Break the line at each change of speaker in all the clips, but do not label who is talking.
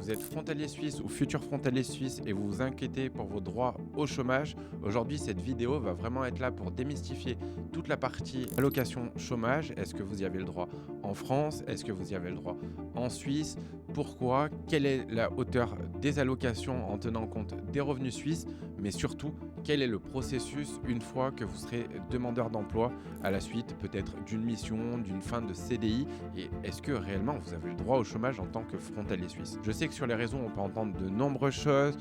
Vous êtes frontalier suisse ou futur frontalier suisse et vous vous inquiétez pour vos droits au chômage, aujourd'hui cette vidéo va vraiment être là pour démystifier toute la partie allocation chômage. Est-ce que vous y avez le droit en France? Est-ce que vous y avez le droit en Suisse? Pourquoi? Quelle est la hauteur des allocations en tenant compte des revenus suisses? Mais surtout, quel est le processus une fois que vous serez demandeur d'emploi à la suite peut-être d'une mission, d'une fin de CDI? Et est-ce que réellement vous avez le droit au chômage en tant que frontalier suisse? Je sais que sur les réseaux, on peut entendre de nombreuses choses,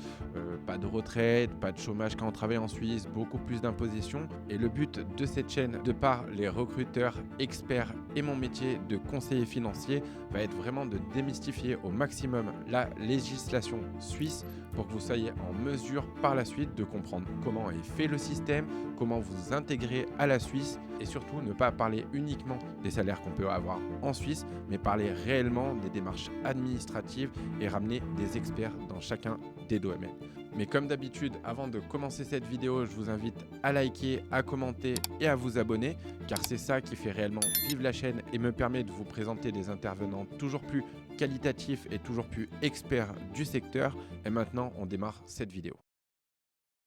pas de retraite, pas de chômage quand on travaille en Suisse, beaucoup plus d'impositions. Et le but de cette chaîne, de par les recruteurs, experts et mon métier de conseiller financier, va être vraiment de démystifier au maximum la législation suisse pour que vous soyez en mesure par la suite de comprendre comment est fait le système, comment vous intégrer à la Suisse et surtout ne pas parler uniquement des salaires qu'on peut avoir en Suisse, mais parler réellement des démarches administratives et ramener des experts dans chacun des domaines. Mais comme d'habitude, avant de commencer cette vidéo, je vous invite à liker, à commenter et à vous abonner, car c'est ça qui fait réellement vivre la chaîne et me permet de vous présenter des intervenants toujours plus qualitatifs et toujours plus experts du secteur. Et maintenant, on démarre cette vidéo.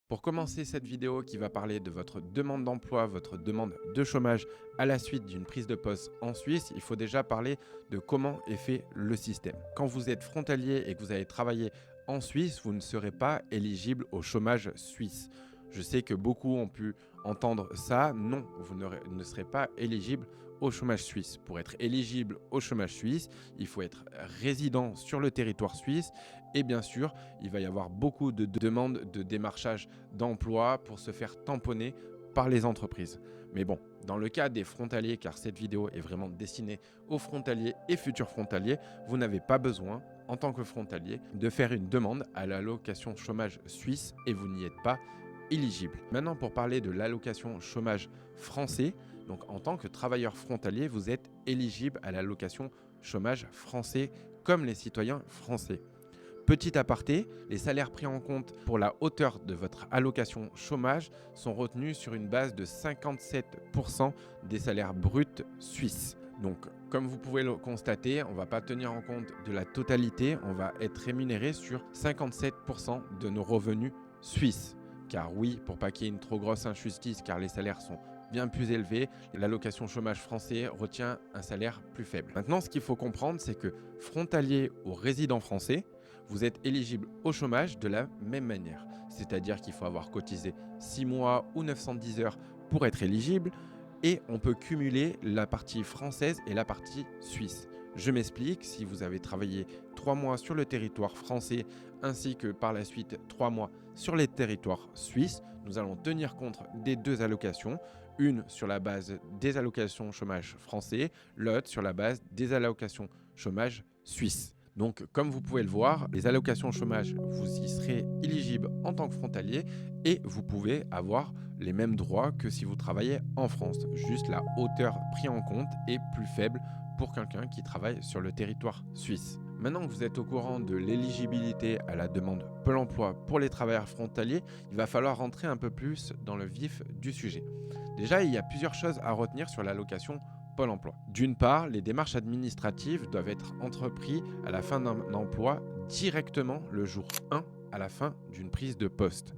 Pour commencer cette vidéo qui va parler de votre demande d'emploi, votre demande de chômage à la suite d'une prise de poste en Suisse, il faut déjà parler de comment est fait le système. Quand vous êtes frontalier et que vous avez travaillé en Suisse, vous ne serez pas éligible au chômage suisse. Je sais que beaucoup ont pu entendre ça. Non, vous ne serez pas éligible au chômage suisse. Pour être éligible au chômage suisse, il faut être résident sur le territoire suisse et bien sûr, il va y avoir beaucoup de demandes de démarchage d'emploi pour se faire tamponner par les entreprises. Mais bon, dans le cas des frontaliers, car cette vidéo est vraiment destinée aux frontaliers et futurs frontaliers, vous n'avez pas besoin, en tant que frontalier, de faire une demande à l'allocation chômage suisse et vous n'y êtes pas éligible. Maintenant, pour parler de l'allocation chômage français, donc en tant que travailleur frontalier, vous êtes éligible à l'allocation chômage français comme les citoyens français. Petit aparté, les salaires pris en compte pour la hauteur de votre allocation chômage sont retenus sur une base de 57% des salaires bruts suisses. Donc, comme vous pouvez le constater, on ne va pas tenir en compte de la totalité, on va être rémunéré sur 57% de nos revenus suisses. Car oui, pour pas qu'il y ait une trop grosse injustice, car les salaires sont bien plus élevés, l'allocation chômage français retient un salaire plus faible. Maintenant, ce qu'il faut comprendre, c'est que frontalier ou résident français, vous êtes éligible au chômage de la même manière. C'est-à-dire qu'il faut avoir cotisé 6 mois ou 910 heures pour être éligible et on peut cumuler la partie française et la partie suisse. Je m'explique, si vous avez travaillé 3 mois sur le territoire français ainsi que par la suite 3 mois sur les territoires suisses, nous allons tenir compte des deux allocations, une sur la base des allocations chômage français, l'autre sur la base des allocations chômage suisses. Donc, comme vous pouvez le voir, les allocations chômage, vous y serez éligible en tant que frontalier et vous pouvez avoir les mêmes droits que si vous travaillez en France. Juste la hauteur prise en compte est plus faible pour quelqu'un qui travaille sur le territoire suisse. Maintenant que vous êtes au courant de l'éligibilité à la demande Pôle emploi pour les travailleurs frontaliers, il va falloir rentrer un peu plus dans le vif du sujet. Déjà, il y a plusieurs choses à retenir sur l'allocation Pôle emploi. D'une part, les démarches administratives doivent être entreprises à la fin d'un emploi directement le jour 1 à la fin d'une prise de poste.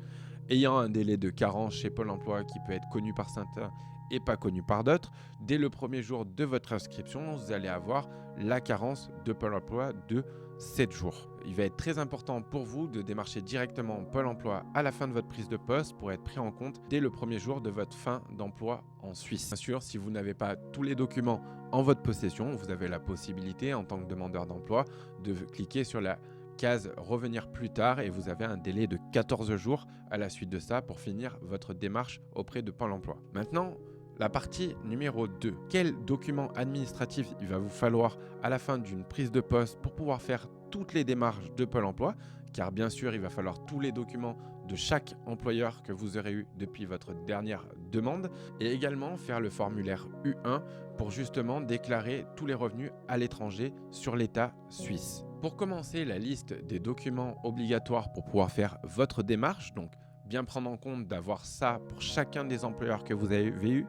Ayant un délai de carence chez Pôle emploi qui peut être connu par certains et pas connu par d'autres, dès le premier jour de votre inscription, vous allez avoir la carence de Pôle emploi de 7 jours. Il va être très important pour vous de démarcher directement Pôle emploi à la fin de votre prise de poste pour être pris en compte dès le premier jour de votre fin d'emploi en Suisse. Bien sûr, si vous n'avez pas tous les documents en votre possession, vous avez la possibilité en tant que demandeur d'emploi de cliquer sur la case revenir plus tard et vous avez un délai de 14 jours à la suite de ça pour finir votre démarche auprès de Pôle emploi. Maintenant, la partie numéro 2. Quel document administratif il va vous falloir à la fin d'une prise de poste pour pouvoir faire toutes les démarches de Pôle emploi? Car bien sûr, il va falloir tous les documents de chaque employeur que vous aurez eu depuis votre dernière demande et également faire le formulaire U1 pour justement déclarer tous les revenus à l'étranger sur l'État suisse. Pour commencer, la liste des documents obligatoires pour pouvoir faire votre démarche, donc bien prendre en compte d'avoir ça pour chacun des employeurs que vous avez eu.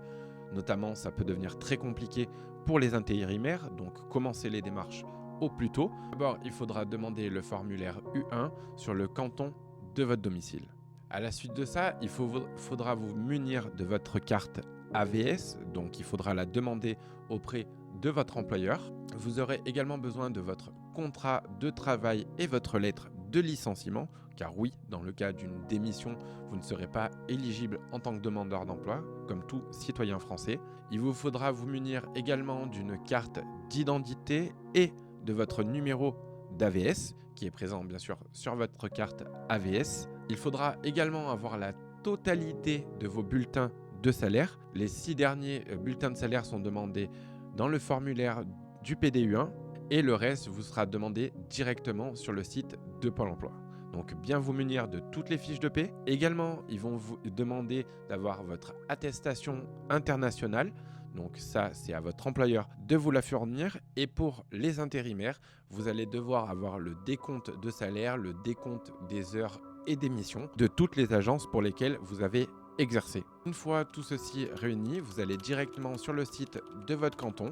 Notamment, ça peut devenir très compliqué pour les intérimaires, donc commencez les démarches au plus tôt. D'abord, il faudra demander le formulaire U1 sur le canton de votre domicile. À la suite de ça, il faudra vous munir de votre carte AVS, donc il faudra la demander auprès de votre employeur. Vous aurez également besoin de votre contrat de travail et votre lettre de licenciement, car oui, dans le cas d'une démission, vous ne serez pas éligible en tant que demandeur d'emploi, comme tout citoyen français. Il vous faudra vous munir également d'une carte d'identité et de votre numéro d'AVS, qui est présent bien sûr sur votre carte AVS. Il faudra également avoir la totalité de vos bulletins de salaire. Les 6 derniers bulletins de salaire sont demandés dans le formulaire du PDU1 et le reste vous sera demandé directement sur le site de Pôle emploi. Donc bien vous munir de toutes les fiches de paie. Également, ils vont vous demander d'avoir votre attestation internationale. Donc ça, c'est à votre employeur de vous la fournir. Et pour les intérimaires, vous allez devoir avoir le décompte de salaire, le décompte des heures et des missions de toutes les agences pour lesquelles vous avez exercé. Une fois tout ceci réuni, vous allez directement sur le site de votre canton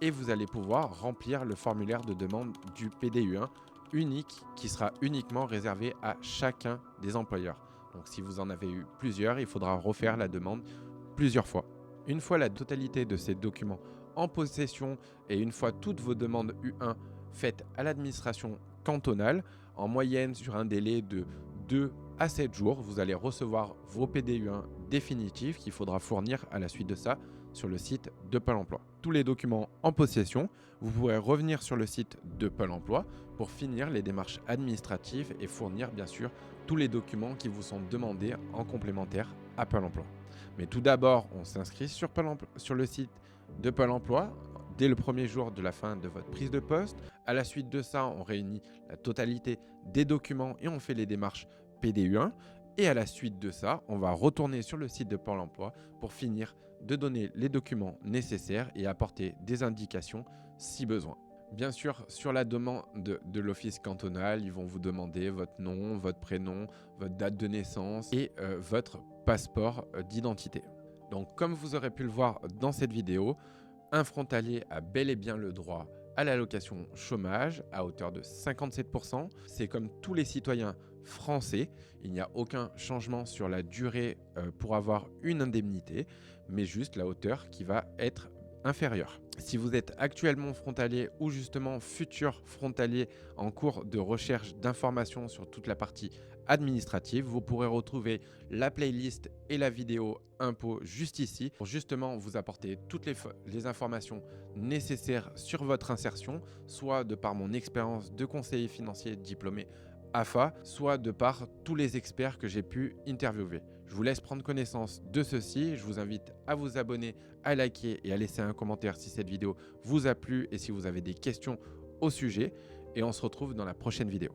et vous allez pouvoir remplir le formulaire de demande du PDU1 unique qui sera uniquement réservé à chacun des employeurs. Donc si vous en avez eu plusieurs, il faudra refaire la demande plusieurs fois. Une fois la totalité de ces documents en possession et une fois toutes vos demandes U1 faites à l'administration cantonale, en moyenne sur un délai de 2 à 7 jours, vous allez recevoir vos PDU1 définitifs qu'il faudra fournir à la suite de ça sur le site de Pôle emploi. Tous les documents en possession, vous pourrez revenir sur le site de Pôle emploi pour finir les démarches administratives et fournir bien sûr tous les documents qui vous sont demandés en complémentaire à Pôle emploi. Mais tout d'abord, on s'inscrit sur le site de Pôle emploi dès le premier jour de la fin de votre prise de poste. À la suite de ça, on réunit la totalité des documents et on fait les démarches PDU1. Et à la suite de ça, on va retourner sur le site de Pôle emploi pour finir de donner les documents nécessaires et apporter des indications si besoin. Bien sûr, sur la demande de l'office cantonal, ils vont vous demander votre nom, votre prénom, votre date de naissance et votre passeport d'identité. Donc, comme vous aurez pu le voir dans cette vidéo, un frontalier a bel et bien le droit à l'allocation chômage à hauteur de 57%. C'est comme tous les citoyens français, il n'y a aucun changement sur la durée pour avoir une indemnité, mais juste la hauteur qui va être inférieure. Si vous êtes actuellement frontalier ou justement futur frontalier en cours de recherche d'informations sur toute la partie administrative, vous pourrez retrouver la playlist et la vidéo impôt juste ici pour justement vous apporter toutes les informations nécessaires sur votre insertion, soit de par mon expérience de conseiller financier diplômé AFA, soit de par tous les experts que j'ai pu interviewer. Je vous laisse prendre connaissance de ceci. Je vous invite à vous abonner, à liker et à laisser un commentaire si cette vidéo vous a plu et si vous avez des questions au sujet. Et on se retrouve dans la prochaine vidéo.